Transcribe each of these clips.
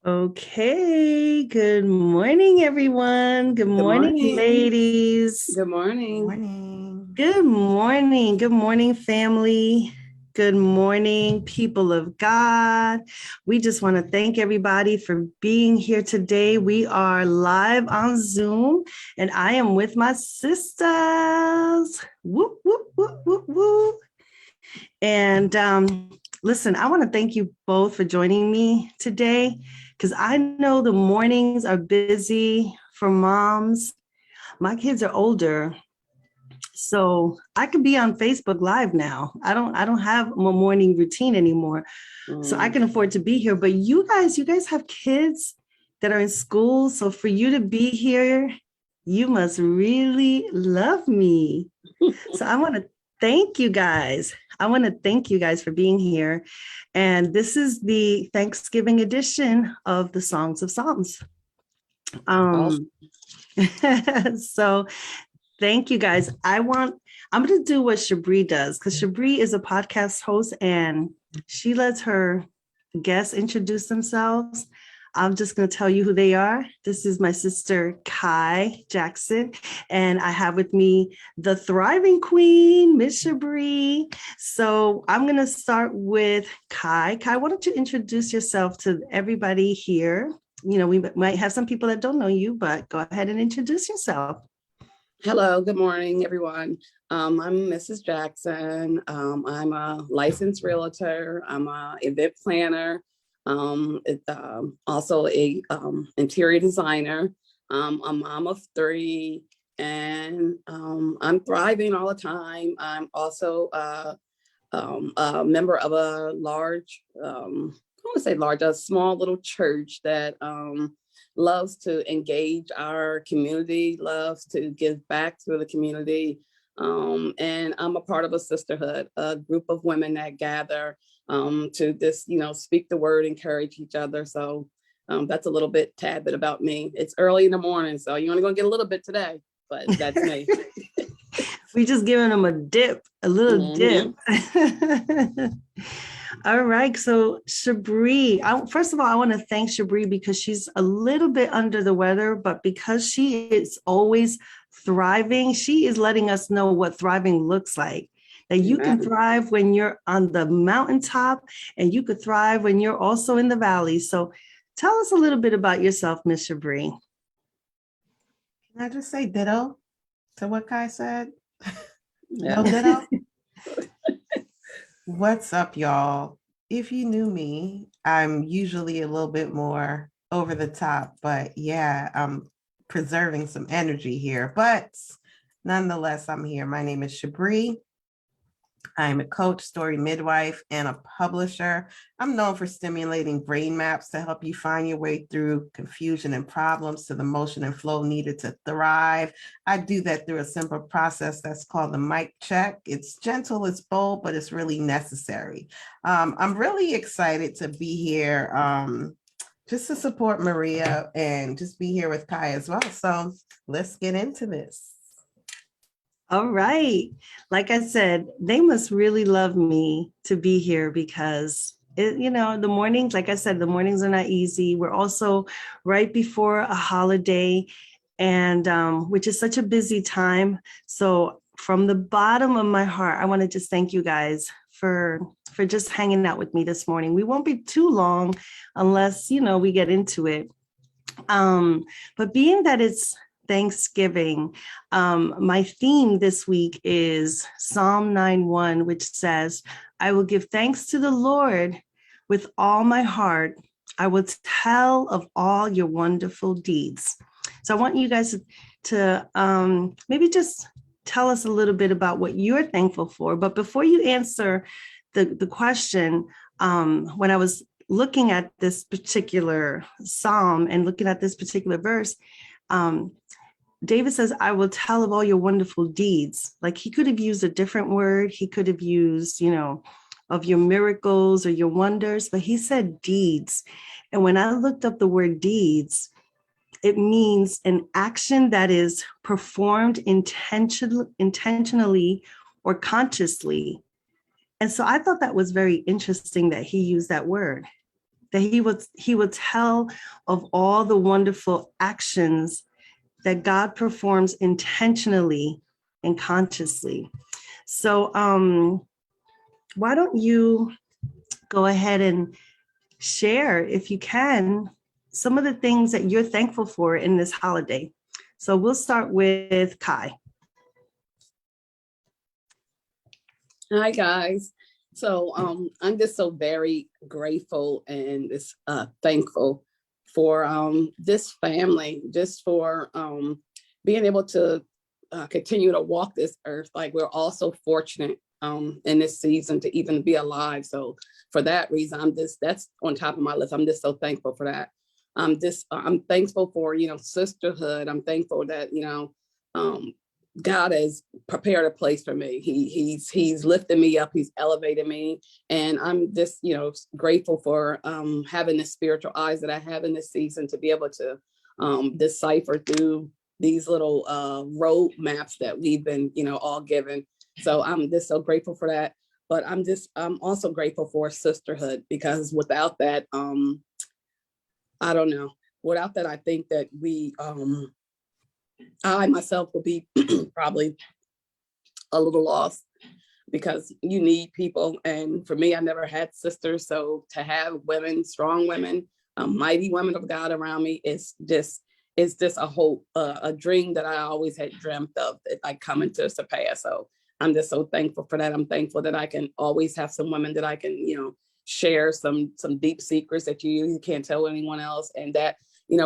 Okay, good morning, everyone. Good Good morning, morning. ladies. Good morning. Morning. Good morning. Good morning, family. Good morning, people of God. We just want to thank everybody for being here today. We are live on Zoom, and I am with my sisters. Whoop, whoop, whoop, whoop, whoop. And listen, I want to thank you both for joining me today because I know the mornings are busy for moms. My kids are older, so I could be on Facebook Live now. I don't have a morning routine anymore. So I Mm. can afford to be here. But you guys have kids that are in school. So for you to be here, you must really love me. So I want to thank you guys. I want to thank you guys for being here. And this is the Thanksgiving edition of the Songs of Psalms. Awesome. Um, so thank you guys. I'm going to do what Shabree does because Shabree is a podcast host and she lets her guests introduce themselves. I'm just going to tell you who they are. This is my sister, Kai Jackson, and I have with me the thriving queen, Miss Shabree. So I'm going to start with Kai. Kai, why don't you introduce yourself to everybody here? You know, we might have some people that don't know you, but go ahead and introduce yourself. Hello, good morning, everyone. I'm Mrs. Jackson. I'm a licensed realtor. I'm an event planner. Also a interior designer. A mom of three, and I'm thriving all the time. I'm also a member of a large, I want to say large, a small little church that loves to engage our community, loves to give back to the community. And I'm a part of a sisterhood, a group of women that gather to just, speak the word, encourage each other. So that's a little bit, tad bit about me. It's early in the morning, so you're only gonna get a little bit today, but that's me. We just giving them a dip, a little Mm-hmm. dip. All right. So Shabree, first of all, I want to thank Shabree because she's a little bit under the weather, but because she is always thriving, she is letting us know what thriving looks like. That you can Amen. thrive when you're on the mountaintop and you could thrive when you're also in the valley. So tell us a little bit about yourself, Miss Shabree. Can I just say ditto to what Kai said? Yeah. No ditto? What's up, y'all? If you knew me, I'm usually a little bit more over the top, but yeah, I'm preserving some energy here. But nonetheless, I'm here. My name is Shabree. I'm a coach, story midwife, and a publisher. I'm known for stimulating brain maps to help you find your way through confusion and problems to the motion and flow needed to thrive. I do that through a simple process that's called the mic check. It's gentle, it's bold, but it's really necessary. I'm really excited to be here just to support Maria and just be here with Kai as well. So let's get into this. All right. Like I said, they must really love me to be here because the mornings, like I said, the mornings are not easy. We're also right before a holiday and which is such a busy time. So from the bottom of my heart, I want to just thank you guys for just hanging out with me this morning. We won't be too long unless, we get into it. But being that it's Thanksgiving, my theme this week is Psalm 9:1, which says, I will give thanks to the Lord with all my heart. I will tell of all your wonderful deeds. So I want you guys to maybe just tell us a little bit about what you're thankful for. But before you answer the question, when I was looking at this particular psalm and looking at this particular verse, David says, I will tell of all your wonderful deeds. Like he could have used a different word. He could have used, of your miracles or your wonders, but he said deeds. And when I looked up the word deeds, it means an action that is performed intentionally or consciously. And so I thought that was very interesting that he used that word. that he would tell of all the wonderful actions that God performs intentionally and consciously. So why don't you go ahead and share, if you can, some of the things that you're thankful for in this holiday. So we'll start with Kai. Hi guys. So I'm just so very grateful and just thankful for this family, just for being able to continue to walk this earth. Like, we're all so fortunate in this season to even be alive. So for that reason, that's on top of my list. I'm just so thankful for that. I'm thankful for, sisterhood. I'm thankful that, God has prepared a place for me. He's lifted me up. He's elevated me, and I'm just grateful for having the spiritual eyes that I have in this season to be able to decipher through these little road maps that we've been all given. So I'm just so grateful for that. But I'm also grateful for sisterhood, because without that, I don't know. Without that, I think that I myself will be probably a little lost, because you need people. And for me, I never had sisters. So to have women, strong women, mighty women of God around me is just a hope, a dream that I always had dreamt of, that I come into surpass. So I'm just so thankful for that. I'm thankful that I can always have some women that I can, share some deep secrets that you can't tell anyone else, and that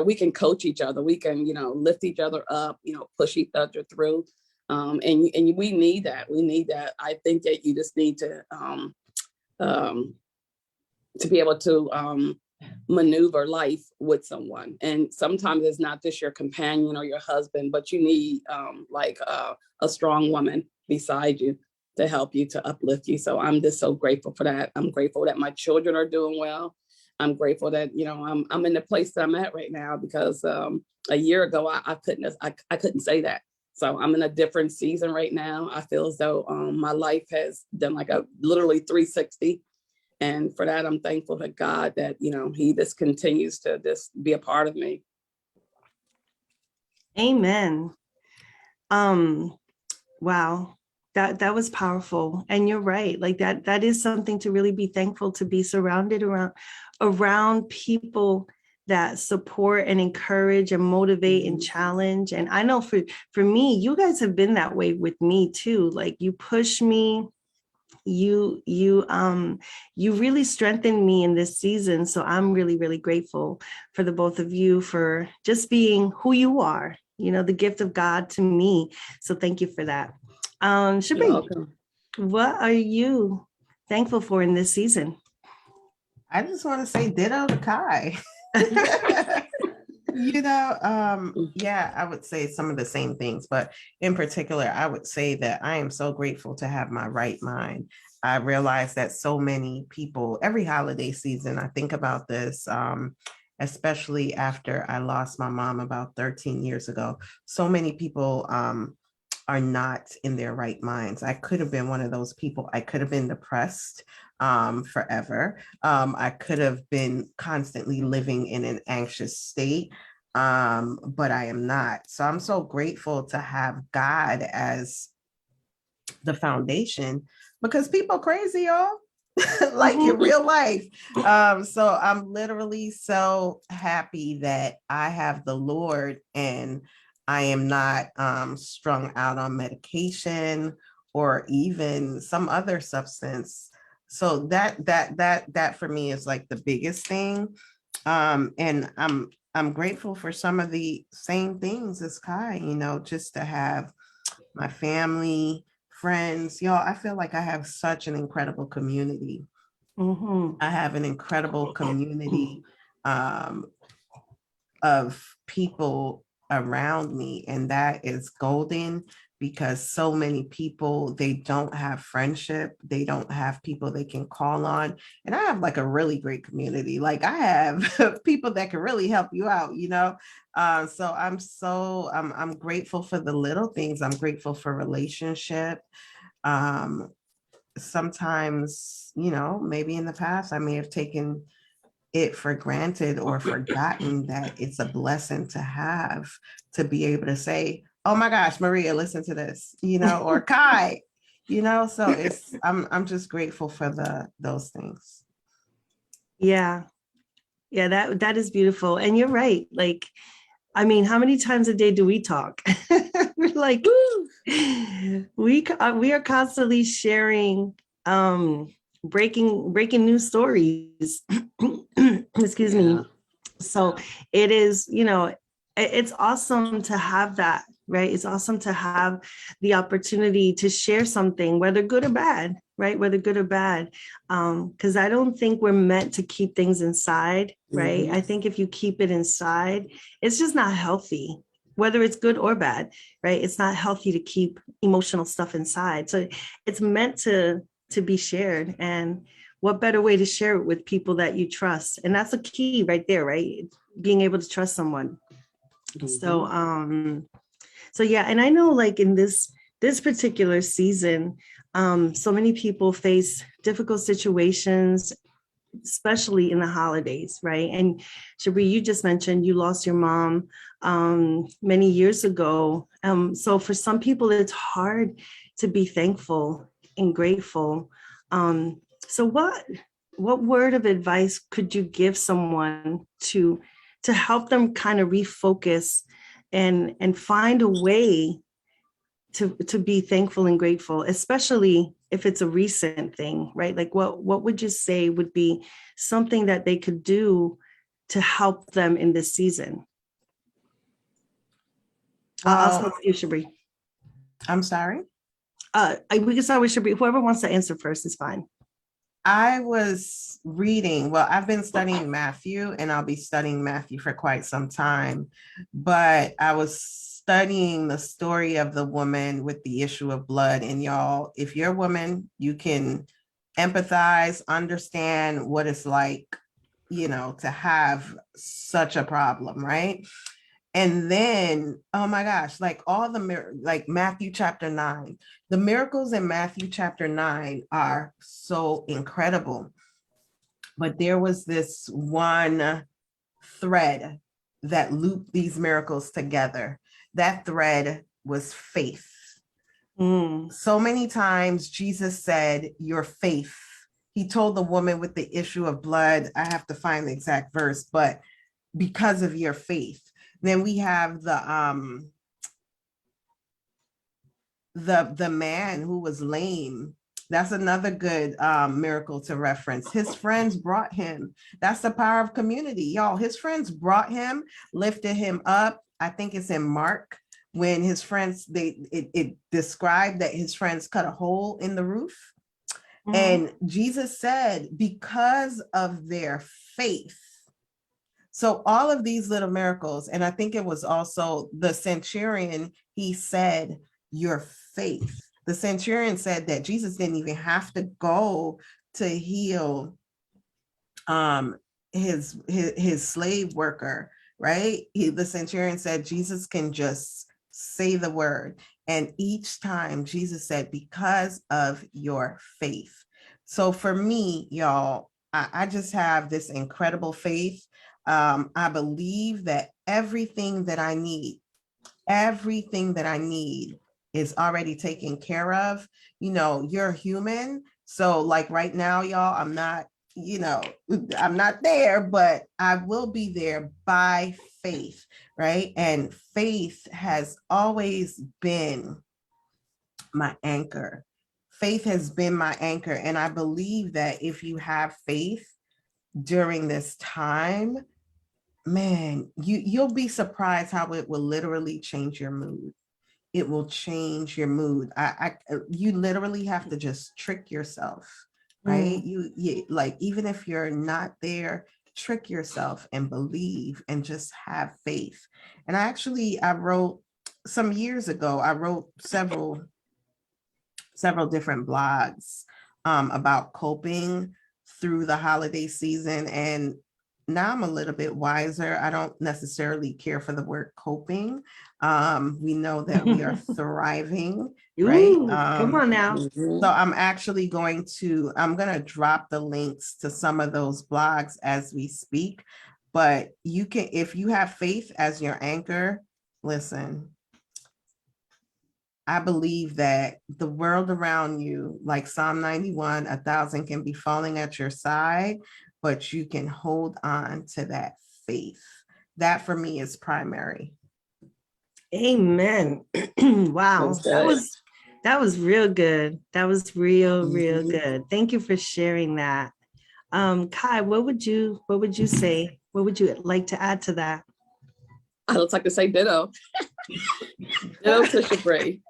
we can coach each other. We can, lift each other up, push each other through. And we need that. We need that. I think that you just need to be able to maneuver life with someone. And sometimes it's not just your companion or your husband, but you need a strong woman beside you to help you, to uplift you. So I'm just so grateful for that. I'm grateful that my children are doing well. I'm grateful that I'm in the place that I'm at right now, because a year ago I couldn't say that. So I'm in a different season right now. I feel as though my life has done like a literally 360, and for that I'm thankful to God that He just continues to just be a part of me. Amen. Wow. That was powerful. And you're right. Like that is something to really be thankful, to be surrounded around people that support and encourage and motivate and challenge. And I know for me, you guys have been that way with me too. Like, you push me, you really strengthened me in this season. So I'm really, really grateful for the both of you for just being who you are, the gift of God to me. So thank you for that. Shabree, what are you thankful for in this season? I just want to say ditto to Kai. Yeah, I would say some of the same things, but in particular, I would say that I am so grateful to have my right mind. I realize that so many people, every holiday season, I think about this, especially after I lost my mom about 13 years ago. So many people are not in their right minds. I could have been one of those people. I could have been depressed forever. I could have been constantly living in an anxious state, but I am not. So I'm so grateful to have God as the foundation, because people crazy, y'all. Like in real life. So I'm literally so happy that I have the Lord, and I am not strung out on medication or even some other substance. So that for me is like the biggest thing. And I'm grateful for some of the same things as Kai, just to have my family, friends. Y'all, I feel like I have such an incredible community. I have an incredible community of people around me, and that is golden, because so many people, they don't have friendship, they don't have people they can call on. And I have like a really great community. Like, I have people that can really help you out, so I'm grateful for the little things. I'm grateful for relationship. Sometimes, maybe in the past I may have taken it for granted or forgotten that it's a blessing to have, to be able to say, oh my gosh, Maria, listen to this, or Kai, so I'm just grateful for those things. Yeah. Yeah, that is beautiful. And you're right. Like, I mean, how many times a day do we talk? We're like, we are constantly sharing breaking news stories. Excuse me. So it is, it's awesome to have that, right? It's awesome to have the opportunity to share something, whether good or bad, right? Whether good or bad. Because I don't think we're meant to keep things inside, right? I think if you keep it inside, it's just not healthy, whether it's good or bad, right? It's not healthy to keep emotional stuff inside. So it's meant to be shared. And what better way to share it with people that you trust? And that's a key right there, right? Being able to trust someone. So yeah, and I know like in this particular season, so many people face difficult situations, especially in the holidays, right? And Shabree, you just mentioned you lost your mom many years ago. So for some people, it's hard to be thankful and grateful. So what word of advice could you give someone to help them kind of refocus and find a way to be thankful and grateful, especially if it's a recent thing, right? Like what would you say would be something that they could do to help them in this season? I'll start with you, Shabree. I'm sorry. We can start with Shabree. Whoever wants to answer first is fine. I was reading, well, I've been studying Matthew, and I'll be studying Matthew for quite some time, but I was studying the story of the woman with the issue of blood. And y'all, if you're a woman, you can empathize, understand what it's like, to have such a problem, right? And then, oh my gosh, like like Matthew chapter 9, the miracles in Matthew chapter 9 are so incredible. But there was this one thread that looped these miracles together. That thread was faith. So many times Jesus said, your faith. He told the woman with the issue of blood, I have to find the exact verse, but because of your faith. Then we have the man who was lame. That's another good miracle to reference. His friends brought him. That's the power of community, y'all. His friends brought him, lifted him up. I think it's in Mark when his friends, it described that his friends cut a hole in the roof. And Jesus said, because of their faith. So all of these little miracles, and I think it was also the centurion, he said, your faith. The centurion said that Jesus didn't even have to go to heal his slave worker, right? The centurion said, Jesus can just say the word. And each time Jesus said, because of your faith. So for me, y'all, I just have this incredible faith. I believe that everything that I need is already taken care of. You're human. So like right now, y'all, I'm not there, but I will be there by faith, right? And faith has always been my anchor. Faith has been my anchor. And I believe that if you have faith during this time, man, you'll be surprised how it will literally change your mood. It will change your mood. You literally have to just trick yourself, right? You like, even if you're not there, trick yourself and believe and just have faith. And I wrote some years ago, I wrote several different blogs about coping through the holiday season. And now I'm a little bit wiser. I don't necessarily care for the word coping. We know that we are thriving, right? Ooh, come on now. So I'm going to drop the links to some of those blogs as we speak. But you can, if you have faith as your anchor, listen, I believe that the world around you, like Psalm 91, 1,000 can be falling at your side, but you can hold on to that faith. That for me is primary. Amen. Wow. That's good. That was real good. That was real Mhm. good. Thank you for sharing that. Kai, what would you say? What would you like to add to that? I would like to say ditto. Ditto to Shabree.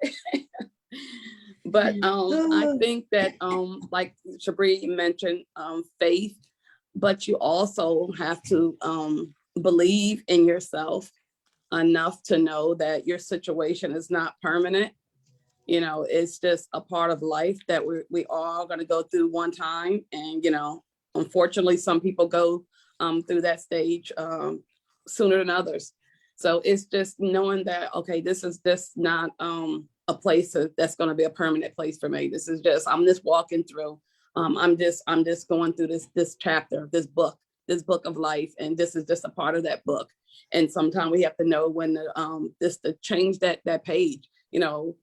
But I think that like Shabree mentioned, faith, but you also have to believe in yourself enough to know that your situation is not permanent. You know, it's just a part of life that we all going to go through one time. And, you know, unfortunately, some people go through that stage sooner than others. So it's just knowing that, okay, this is just not a place that's going to be a permanent place for me. This is just, I'm just walking through. I'm just going through this chapter, this book of life, and this is just a part of that book. And sometimes we have to know when to change that page. You know,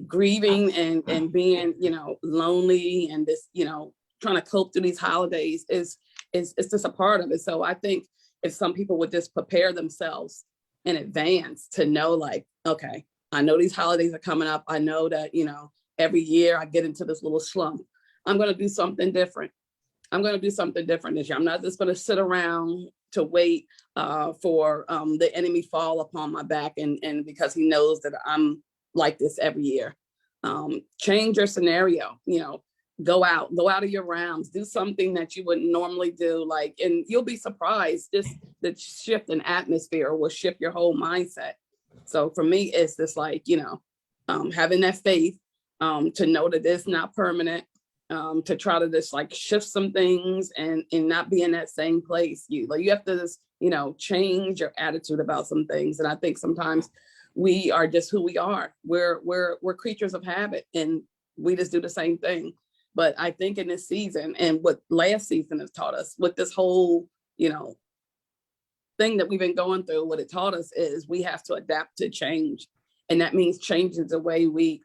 grieving and being, you know, lonely and this, you know, trying to cope through these holidays is just a part of it. So I think if some people would just prepare themselves in advance to know, like, okay, I know these holidays are coming up. I know that, you know, every year I get into this little slump. I'm going to do something different. I'm going to do something different this year. I'm not just going to sit around to wait for the enemy fall upon my back and because he knows that I'm like this every year. Change your scenario, you know, go out of your realms, do something that you wouldn't normally do, like, and you'll be surprised. Just the shift in atmosphere will shift your whole mindset. So for me, it's just like, you know, having that faith to know that it's not permanent, to try to just like shift some things and not be in that same place. You have to just, you know, change your attitude about some things. And I think sometimes we are just who we are. We're creatures of habit and we just do the same thing. But I think in this season and what last season has taught us with this whole, you know, thing that we've been going through, what it taught us is we have to adapt to change. And that means changing the way we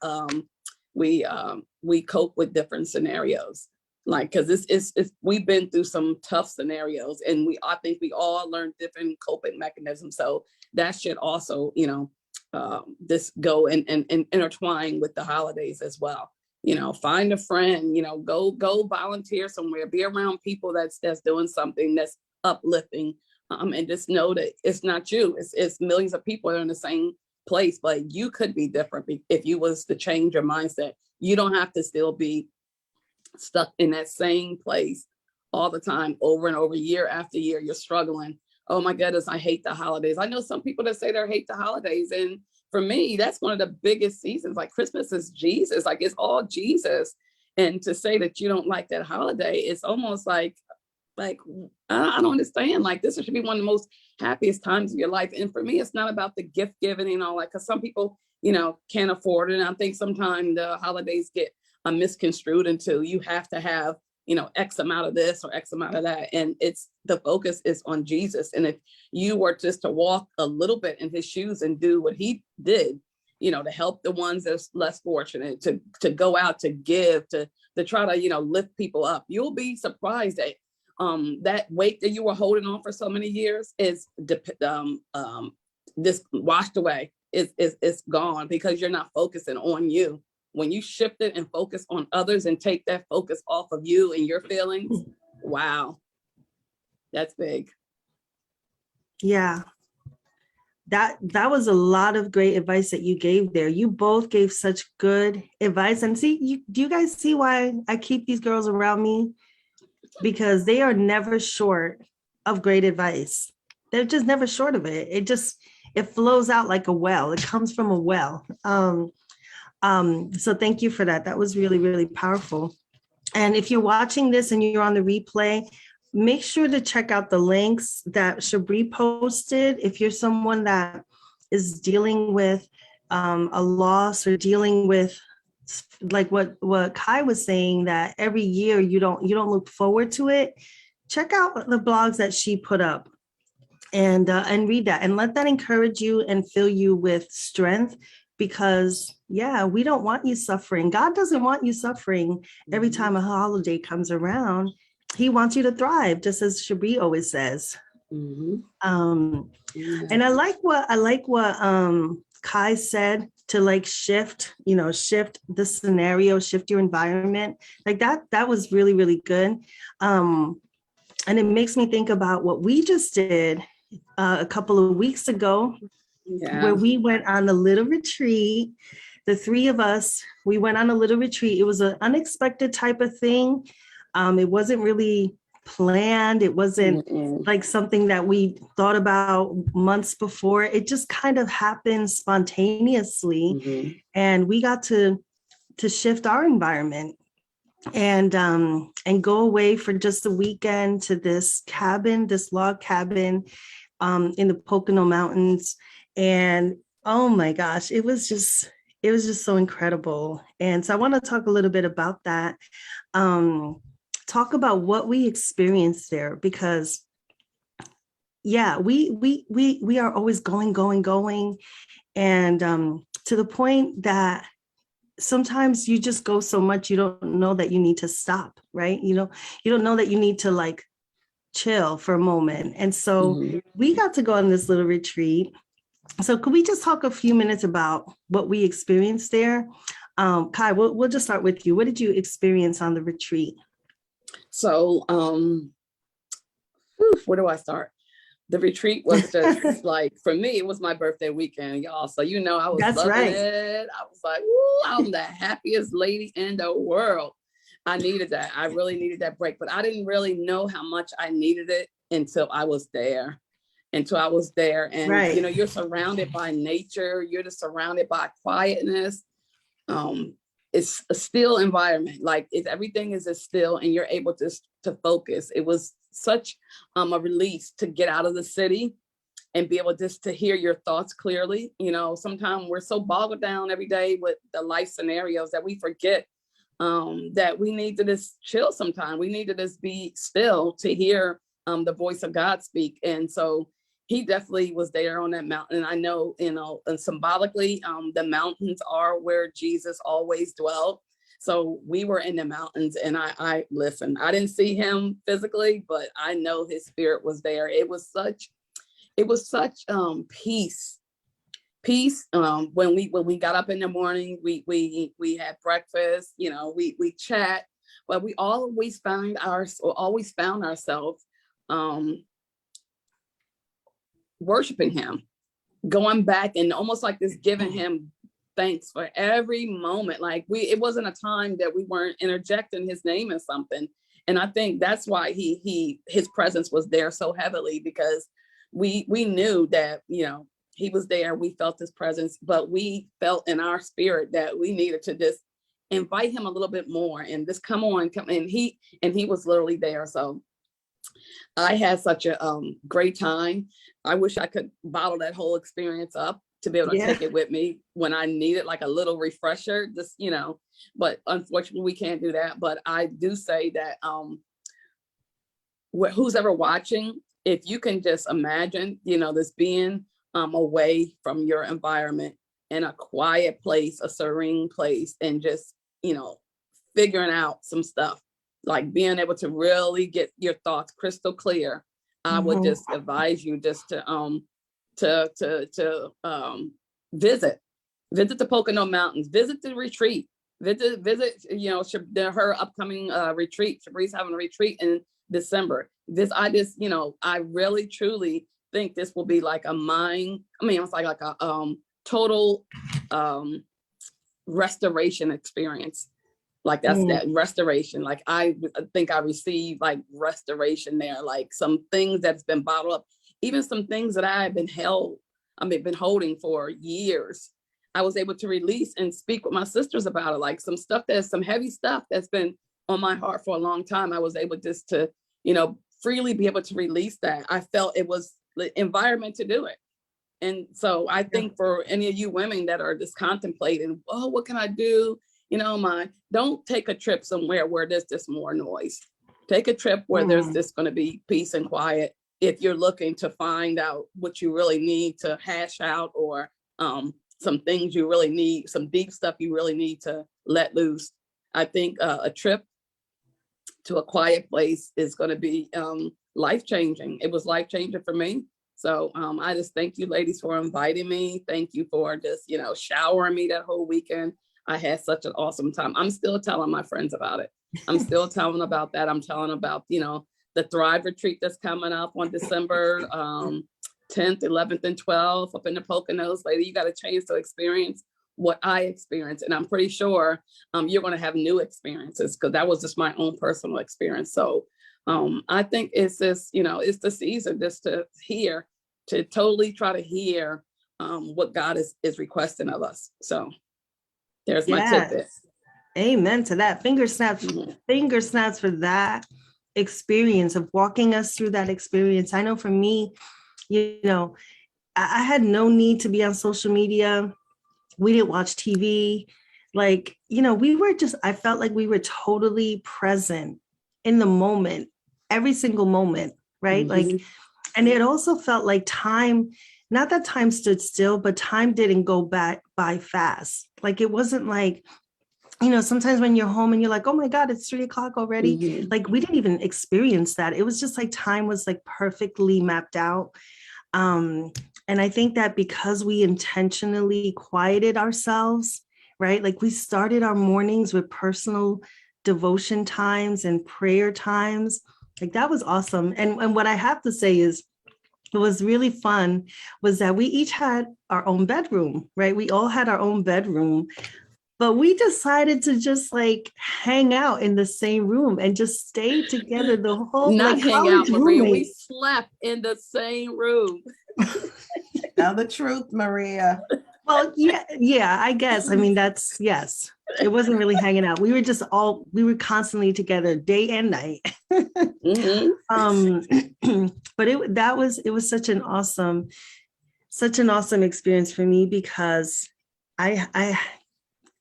cope with different scenarios. Like, cause it's we've been through some tough scenarios and I think we all learned different coping mechanisms. So that should also, you know, this go and intertwine with the holidays as well. You know, find a friend, you know, go volunteer somewhere, be around people that's doing something that's uplifting, and just know that it's not you, it's millions of people that are in the same place, but you could be different if you was to change your mindset. You don't have to still be stuck in that same place all the time, over and over, year after year. You're struggling. Oh my goodness, I hate the holidays. I know some people that say they hate the holidays. And for me, that's one of the biggest seasons. Like Christmas is Jesus, like it's all Jesus. And to say that you don't like that holiday, it's almost like I don't understand. Like this should be one of the most happiest times of your life. And for me, it's not about the gift giving and all that, because some people, you know, can't afford it. And I think sometimes the holidays get misconstrued into you have to have, you know, X amount of this or X amount of that. And it's the focus is on Jesus. And if you were just to walk a little bit in his shoes and do what he did, you know, to help the ones that's less fortunate, to go out, to give, to try to, you know, lift people up, you'll be surprised that that weight that you were holding on for so many years is this washed away. It's gone because you're not focusing on you. When you shift it and focus on others and take that focus off of you and your feelings, wow, that's big. Yeah, that was a lot of great advice that you gave there. You both gave such good advice. And see, do you guys see why I keep these girls around me? Because they are never short of great advice. They're just never short of it. It flows out like a well. It comes from a well. So thank you for that. That was really, really powerful. And if you're watching this and you're on the replay, make sure to check out the links that Shabree posted. If you're someone that is dealing with a loss or dealing with like what Kai was saying, that every year you don't look forward to it, check out the blogs that she put up and read that and let that encourage you and fill you with strength, because yeah, we don't want you suffering. God doesn't want you suffering every time a holiday comes around. He wants you to thrive, just as Shabree always says. Mhm. And I like what Kai said, to like shift the scenario, shift your environment. Like that was really, really good. And it makes me think about what we just did a couple of weeks ago, Yeah. where we went on a little retreat. The three of us, we went on a little retreat. It was an unexpected type of thing. It wasn't really planned. It wasn't like something that we thought about months before. It just kind of happened spontaneously. And we got to shift our environment and go away for just a weekend to this log cabin in the Pocono Mountains. And oh my gosh, it was just so incredible. And so I want to talk a little bit about that. Talk about what we experienced there, because yeah, we are always going, and to the point that sometimes you just go so much you don't know that you need to stop, right? You don't know that you need to like chill for a moment. And so we got to go on this little retreat. So could we just talk a few minutes about what we experienced there? Kai, we'll just start with you. What did you experience on the retreat? So, where do I start? The retreat was just like, for me, it was my birthday weekend, y'all. So, I was That's loving right. it. I was like, woo, I'm the happiest lady in the world. I needed that. I really needed that break, but I didn't really know how much I needed it until I was there. And, right. You're surrounded by nature. You're just surrounded by quietness. It's a still environment. Like everything is as still, and you're able to focus. It was such a release to get out of the city and be able just to hear your thoughts clearly. Sometimes we're so bogged down every day with the life scenarios that we forget that we need to just chill sometime. We need to just be still to hear the voice of God speak. And so he definitely was there on that mountain. And I know, and symbolically, the mountains are where Jesus always dwelt. So we were in the mountains, and I listen, I didn't see him physically, but I know his spirit was there. It was such peace. When we got up in the morning, we had breakfast, we chat, but we always found ourselves worshiping him, going back and almost like this, giving him thanks for every moment. Like it wasn't a time that we weren't interjecting his name in something. And I think that's why his presence was there so heavily, because we knew that, he was there. We felt his presence, but we felt in our spirit that we needed to just invite him a little bit more and just come. And he was literally there. So I had such a great time. I wish I could bottle that whole experience up to be able to take it with me when I need it, like a little refresher, just, but unfortunately we can't do that. But I do say that who's ever watching, if you can just imagine, this being away from your environment in a quiet place, a serene place, and just, figuring out some stuff, like being able to really get your thoughts crystal clear. I would just advise you just to visit the Pocono Mountains, visit the retreat, visit her upcoming retreat. Shabree's having a retreat in December. I really truly think this will be like it's like a total restoration experience. Like that restoration. Like I think I received like restoration there, like some things that's been bottled up, even some things that I've been holding for years. I was able to release and speak with my sisters about it, like some heavy stuff that's been on my heart for a long time. I was able just to, freely be able to release that. I felt it was the environment to do it. And so I think for any of you women that are just contemplating, oh, what can I do? You know, don't take a trip somewhere where there's just more noise. Take a trip where there's just going to be peace and quiet. If you're looking to find out what you really need to hash out, or some things you really need, some deep stuff you really need to let loose. I think a trip to a quiet place is going to be life-changing. It was life-changing for me. So I just thank you ladies for inviting me. Thank you for just, you know, showering me that whole weekend. I had such an awesome time. I'm still telling my friends about it. I'm still telling about that. I'm telling about, you know, the Thrive Retreat that's coming up on December 10th, 11th, and 12th up in the Poconos. Lady, you got a chance to experience what I experienced. And I'm pretty sure you're going to have new experiences, because that was just my own personal experience. So I think it's just, you know, it's the season just to hear, to totally try to hear what God is requesting of us. So there's my tidbit. Amen to that. Finger snaps for that experience of walking us through that experience. I know for me, you know, I had no need to be on social media. We didn't watch TV. Like, you know, I felt like we were totally present in the moment, every single moment, right? Like, and it also felt like time, not that time stood still, but time didn't go by fast. Like, it wasn't like, you know, sometimes when you're home and you're like, oh my God, it's 3 o'clock already. Like, we didn't even experience that. It was just like time was like perfectly mapped out. And I think that because we intentionally quieted ourselves, right? Like, we started our mornings with personal devotion times and prayer times. Like, that was awesome. And what I have to say is, what was really fun was that we each had our own bedroom, right? We all had our own bedroom, but we decided to just like hang out in the same room and just stay together the whole, Not like, hang out, Maria. roommates. We slept in the same room. Tell the truth, Maria. Well, yeah, I guess. I mean, yes. It wasn't really hanging out. We were constantly together day and night. But it was such an awesome experience for me, because I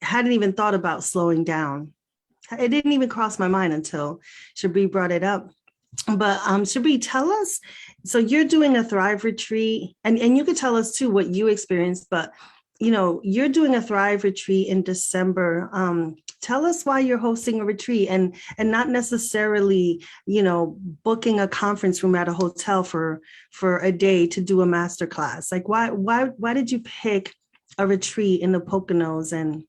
hadn't even thought about slowing down. It didn't even cross my mind until Shabree brought it up. But Shabree, tell us, so you're doing a Thrive retreat, and you could tell us too what you experienced, but you know, you're doing a Thrive retreat in December. Tell us why you're hosting a retreat, and not necessarily, you know, booking a conference room at a hotel for a day to do a masterclass. Like, why did you pick a retreat in the Poconos, and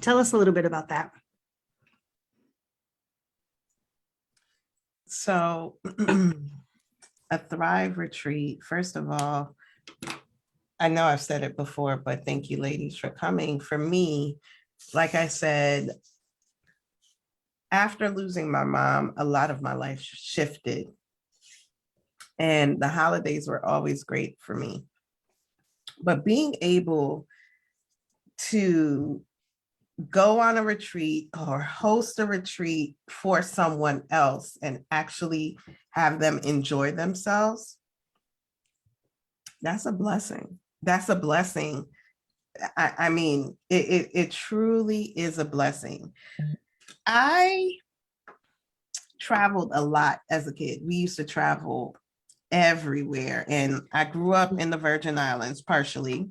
tell us a little bit about that. So a Thrive retreat, first of all, I know I've said it before, but thank you ladies for coming. For me, like I said, after losing my mom, a lot of my life shifted, and the holidays were always great for me. But being able to go on a retreat or host a retreat for someone else and actually have them enjoy themselves, that's a blessing. That's a blessing. I mean, it truly is a blessing. I traveled a lot as a kid. We used to travel everywhere, and I grew up in the Virgin Islands partially,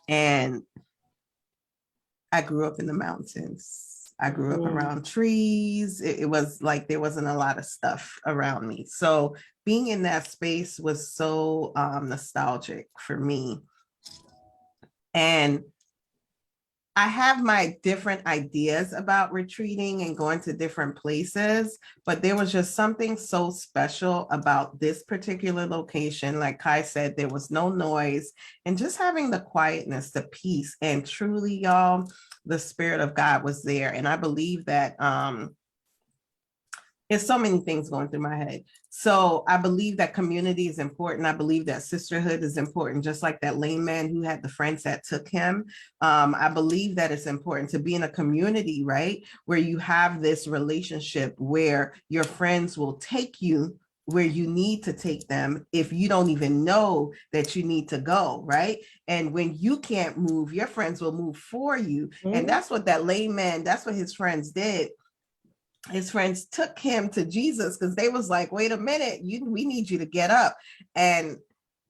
and I grew up in the mountains. I grew up around trees. It was like there wasn't a lot of stuff around me. So being in that space was so nostalgic for me. And I have my different ideas about retreating and going to different places, but there was just something so special about this particular location. Like Kai said, there was no noise, and just having the quietness, the peace, and truly, y'all, the Spirit of God was there. And I believe that It's so many things going through my head. So I believe that community is important. I believe that sisterhood is important, just like that lame man who had the friends that took him. I believe that it's important to be in a community, right, where you have this relationship where your friends will take you where you need to take them if you don't even know that you need to go, right? And when you can't move, your friends will move for you. And that's what that lame man, that's what his friends did. His friends took him to Jesus because they was like, wait a minute, we need you to get up. And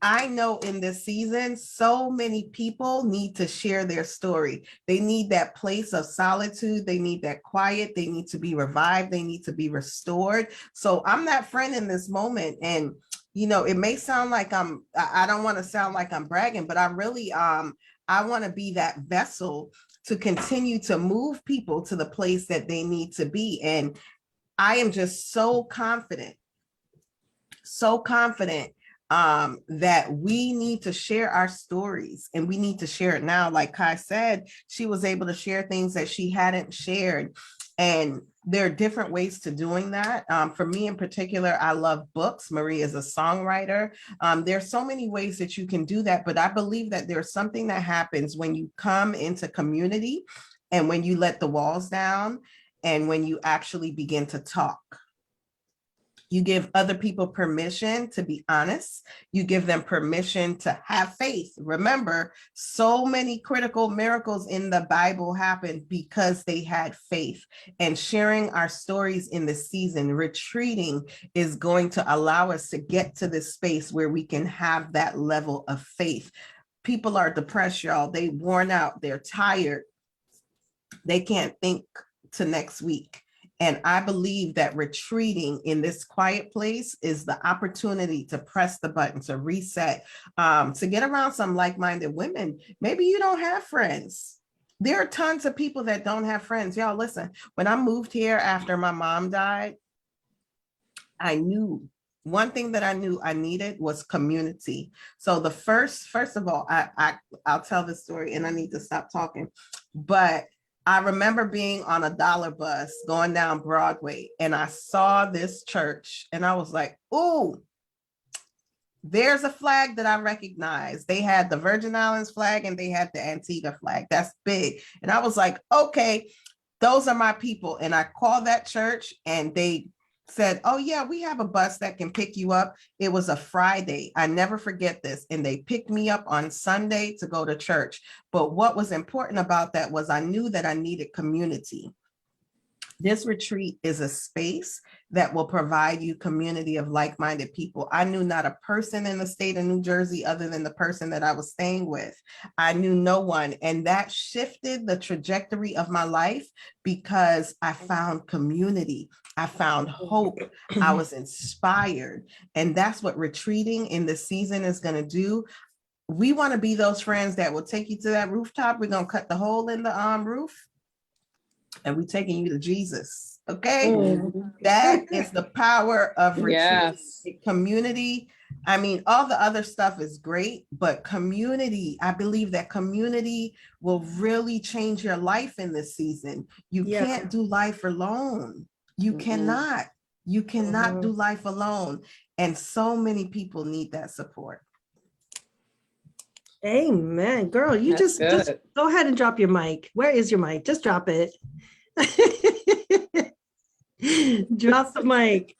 I know in this season, so many people need to share their story. They need that place of solitude. They need that quiet. They need to be revived. They need to be restored. So I'm that friend in this moment. And, you know, it may sound like I don't want to sound like I'm bragging, but I really, I want to be that vessel to continue to move people to the place that they need to be. And I am just so confident that we need to share our stories, and we need to share it now. Like Kai said, she was able to share things that she hadn't shared. And there are different ways to doing that. For me in particular, I love books. Marie is a songwriter. There's so many ways that you can do that, but I believe that there's something that happens when you come into community and when you let the walls down and when you actually begin to talk. You give other people permission to be honest. You give them permission to have faith. Remember, so many critical miracles in the Bible happened because they had faith. And sharing our stories in this season, retreating, is going to allow us to get to this space where we can have that level of faith. People are depressed, y'all. They worn out. They're tired. They can't think to next week. And I believe that retreating in this quiet place is the opportunity to press the button, to reset, to get around some like-minded women. Maybe you don't have friends. There are tons of people that don't have friends. Y'all, listen, when I moved here after my mom died, I knew one thing that I knew I needed was community. So the first of all, I'll tell this story and I need to stop talking, but I remember being on a dollar bus going down Broadway and I saw this church and I was like, ooh, there's a flag that I recognize. They had the Virgin Islands flag and they had the Antigua flag. That's big. And I was like, okay, those are my people. And I called that church and they said, oh yeah, we have a bus that can pick you up. It was a Friday. I never forget this. And they picked me up on Sunday to go to church. But what was important about that was I knew that I needed community. This retreat is a space that will provide you community of like-minded people. I knew not a person in the state of New Jersey other than the person that I was staying with. I knew no one. And that shifted the trajectory of my life because I found community. I found hope. I was inspired. And that's what retreating in this season is going to do. We want to be those friends that will take you to that rooftop. We're going to cut the hole in the roof. And we're taking you to Jesus. Okay. That is the power of retreat. Yes. Community. I mean, all the other stuff is great, but community, I believe that community will really change your life in this season. You can't do life alone. You cannot do life alone. And so many people need that support. Amen. Girl, you just go ahead and drop your mic. Where is your mic? Just drop it. Drop the mic.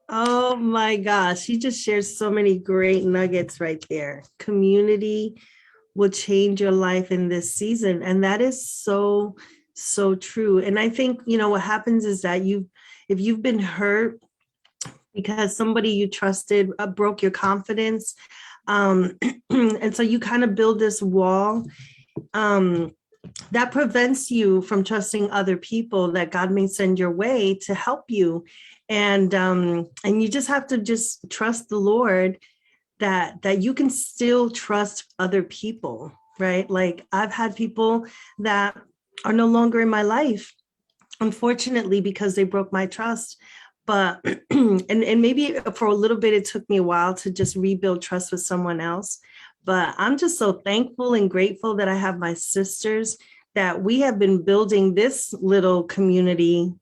Oh my gosh. She just shared so many great nuggets right there. Community will change your life in this season. And that is so, so true. And I think, you know, what happens is that if you've been hurt because somebody you trusted broke your confidence, and so you kind of build this wall that prevents you from trusting other people that God may send your way to help you. And you just have to just trust the Lord that you can still trust other people, right? Like I've had people that are no longer in my life, unfortunately, because they broke my trust. But and maybe for a little bit, it took me a while to just rebuild trust with someone else. But I'm just so thankful and grateful that I have my sisters, that we have been building this little community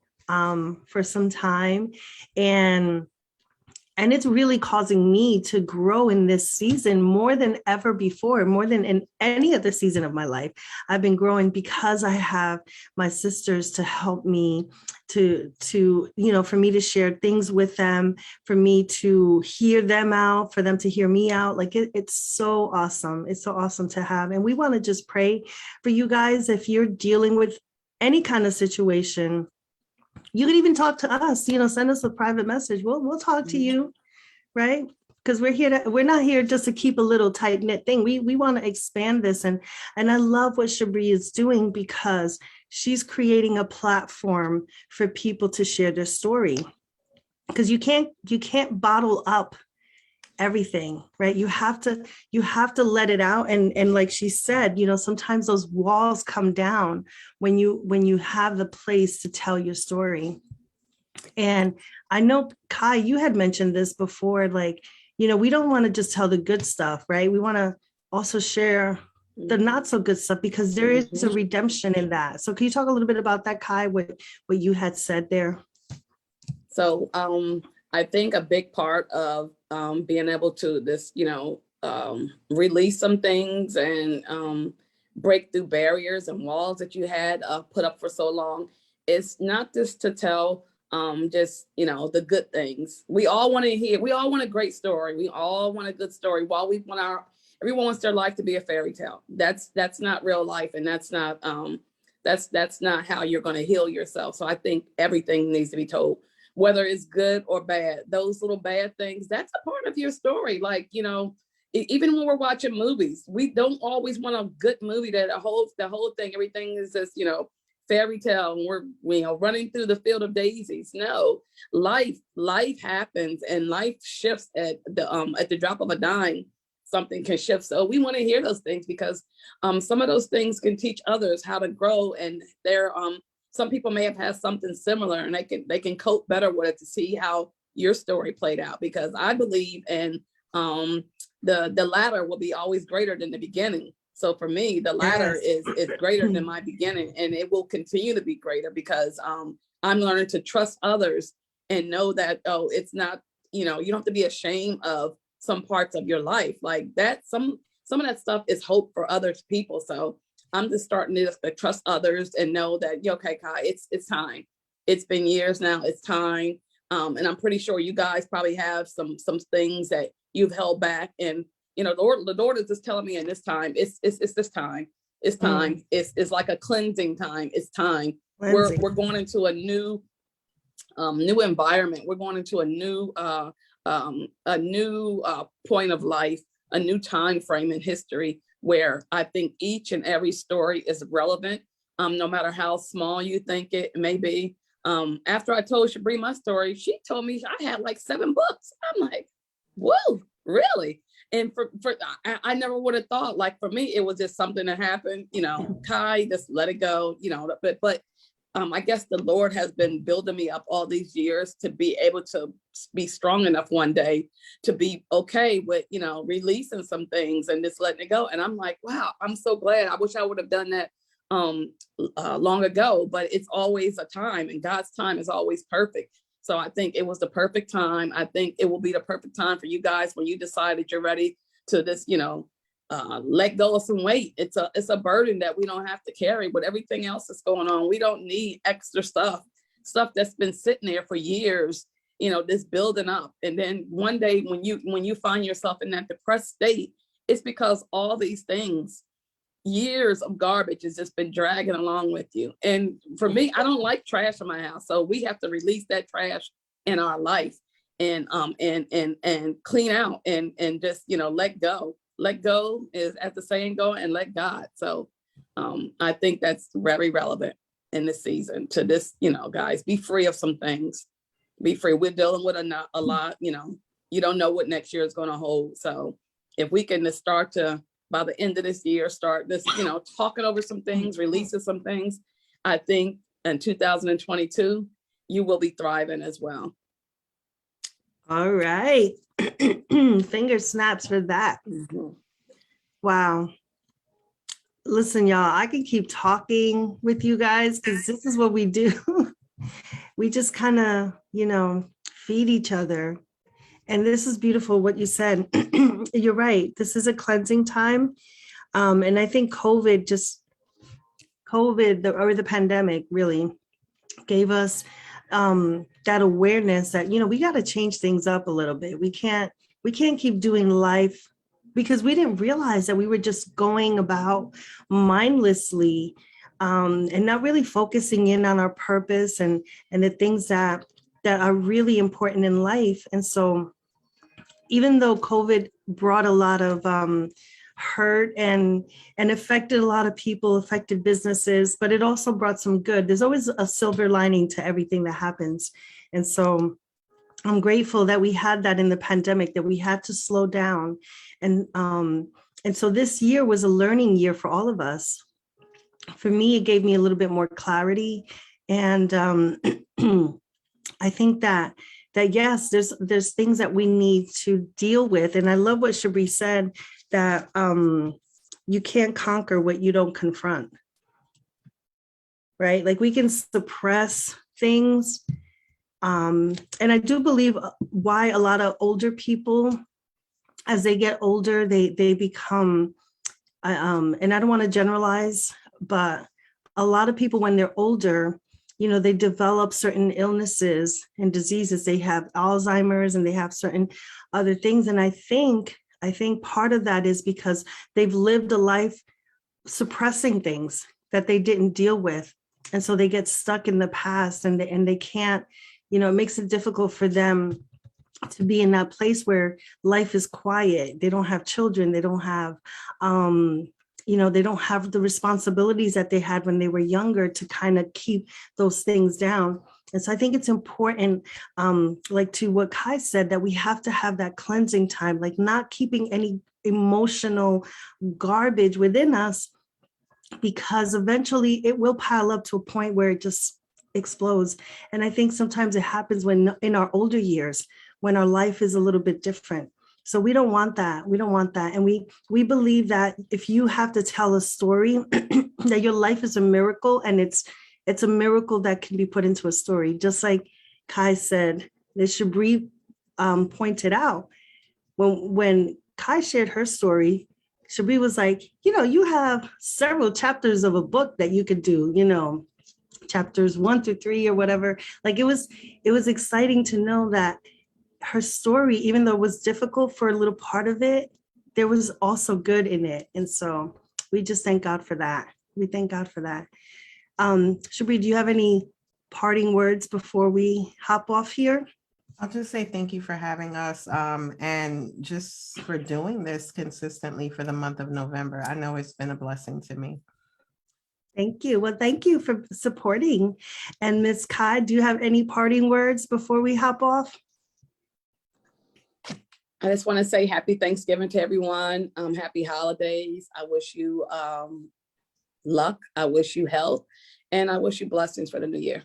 for some time. And it's really causing me to grow in this season more than ever before, more than in any other season of my life. I've been growing because I have my sisters to help me to for me to share things with them, for me to hear them out, for them to hear me out. Like it's so awesome. It's so awesome to have. And we want to just pray for you guys. If you're dealing with any kind of situation, you can even talk to us, send us a private message. We'll talk to you, right? Because we're not here just to keep a little tight knit thing. We want to expand this. And I love what Shabree is doing, because she's creating a platform for people to share their story. Because you can't bottle up everything, right? You have to let it out. And like she said, sometimes those walls come down when you have the place to tell your story. And I know, Kai, you had mentioned this before, like, we don't want to just tell the good stuff, right? We want to also share the not so good stuff, because there is a redemption in that. So can you talk a little bit about that, Kai, what you had said there? So I think a big part of being able to release some things and break through barriers and walls that you had put up for so long is not just to tell the good things. We all want a great story. We all want a good story. While everyone wants their life to be a fairy tale. That's not real life. And that's not how you're going to heal yourself. So I think everything needs to be told, whether it's good or bad. Those little bad things, that's a part of your story. Like, even when we're watching movies, we don't always want a good movie that the whole thing, everything is just, fairy tale, and we're running through the field of daisies. No, life happens, and life shifts at the drop of a dime. Something can shift. So we want to hear those things, because some of those things can teach others how to grow. And some people may have had something similar, and they can cope better with it to see how your story played out. Because I believe in the latter will be always greater than the beginning. So for me, the latter is greater than my beginning, and it will continue to be greater, because I'm learning to trust others and know that, it's not, you don't have to be ashamed of some parts of your life like that. Some of that stuff is hope for other people. So I'm just starting to trust others and know that, okay, Kai, it's time. It's been years now. It's time. And I'm pretty sure you guys probably have some things that you've held back. And, the Lord is just telling me in this time, it's this time. It's time. It's like a cleansing time. It's time. We're going into a new environment. We're going into a new point of life, a new time frame in history, where I think each and every story is relevant, no matter how small you think it may be. After I told Shabree my story, she told me I had like 7 books. I'm like, whoa, really? And I never would have thought. Like, for me, it was just something that happened, Kai, just let it go, but I guess the Lord has been building me up all these years to be able to be strong enough one day to be okay with, releasing some things and just letting it go. And I'm like, wow, I'm so glad. I wish I would have done that long ago, but it's always a time, and God's time is always perfect. So I think it was the perfect time. I think it will be the perfect time for you guys when you decide that you're ready to just, let go of some weight. It's a burden that we don't have to carry with everything else that's going on. We don't need extra stuff that's been sitting there for years, this building up. And then one day when you find yourself in that depressed state, it's because all these things, years of garbage, has just been dragging along with you. And for me, I don't like trash in my house. So we have to release that trash in our life and clean out and just, let go. Let go is, as the saying go, and let God. So I think that's very relevant in this season to this, guys, be free of some things. Be free. We're dealing with a lot, you don't know what next year is going to hold. So if we can just start to, by the end of this year, start this, talking over some things, releasing some things, I think in 2022, you will be thriving as well. All right. Finger snaps for that. Wow. Listen, y'all, I can keep talking with you guys, because this is what we do. we just kind of, feed each other. And this is beautiful what you said. You're right. This is a cleansing time. And I think the pandemic really gave us that awareness that, we got to change things up a little bit. We can't keep doing life because we didn't realize that we were just going about mindlessly and not really focusing in on our purpose and the things that are really important in life. And so even though COVID brought a lot of hurt and affected a lot of people, affected businesses, but it also brought some good. There's always a silver lining to everything that happens. And so I'm grateful that we had that in the pandemic, that we had to slow down. And so this year was a learning year for all of us. For me, it gave me a little bit more clarity. And I think that yes, there's things that we need to deal with. And I love what Shabree said, that you can't conquer what you don't confront, right? Like we can suppress things. And I do believe why a lot of older people, as they get older, they become, and I don't want to generalize, but a lot of people when they're older, they develop certain illnesses and diseases. They have Alzheimer's and they have certain other things. And I think part of that is because they've lived a life suppressing things that they didn't deal with. And so they get stuck in the past and they can't, it makes it difficult for them to be in that place where life is quiet. They don't have children. They don't have, they don't have the responsibilities that they had when they were younger to kind of keep those things down. And so I think it's important, like to what Kai said, that we have to have that cleansing time, like not keeping any emotional garbage within us, because eventually it will pile up to a point where it just explodes. And I think sometimes it happens when in our older years, when our life is a little bit different. So we don't want that. We don't want that. And we believe that if you have to tell a story, that your life is a miracle, and it's a miracle that can be put into a story. Just like Kai said, that Shabree pointed out, when Kai shared her story, Shabree was like, you have several chapters of a book that you could do, chapters 1 through 3 or whatever. Like it was exciting to know that her story, even though it was difficult for a little part of it, there was also good in it. And so we just thank God for that. We thank God for that. Shabree, do you have any parting words before we hop off here? I'll just say thank you for having us and just for doing this consistently for the month of November. I know it's been a blessing to me. Thank you. Well, thank you for supporting. And Ms. Kai, do you have any parting words before we hop off? I just want to say happy Thanksgiving to everyone. Happy holidays. I wish you luck. I wish you health. And I wish you blessings for the new year.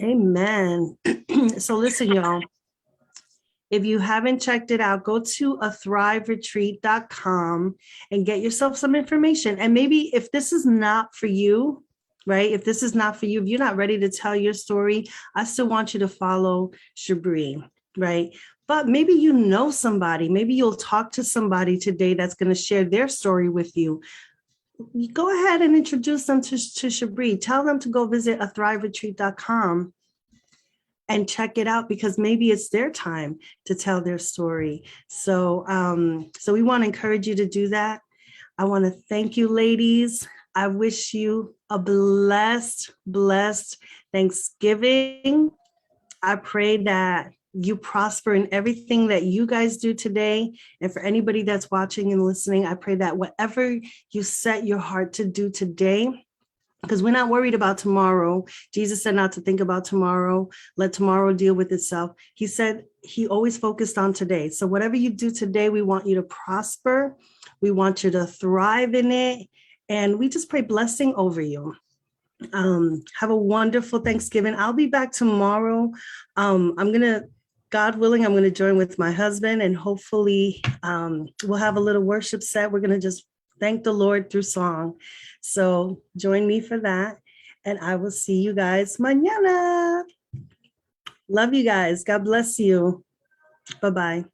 Amen. So listen, y'all, if you haven't checked it out, go to athriveretreat.com and get yourself some information. And maybe if this is not for you, right? If this is not for you, if you're not ready to tell your story, I still want you to follow Shabree, right? But maybe you know somebody, maybe you'll talk to somebody today that's going to share their story with you. Go ahead and introduce them to Shabree. Tell them to go visit athriveretreat.com and check it out, because maybe it's their time to tell their story. So, so we want to encourage you to do that. I want to thank you, ladies. I wish you a blessed Thanksgiving. I pray that you prosper in everything that you guys do today. And for anybody that's watching and listening, I pray that whatever you set your heart to do today, because we're not worried about tomorrow. Jesus said not to think about tomorrow. Let tomorrow deal with itself. He said he always focused on today. So whatever you do today, we want you to prosper. We want you to thrive in it. And we just pray blessing over you. Have a wonderful Thanksgiving. I'll be back tomorrow. God willing, I'm going to join with my husband, and hopefully we'll have a little worship set. We're going to just thank the Lord through song. So join me for that. And I will see you guys mañana. Love you guys. God bless you. Bye-bye.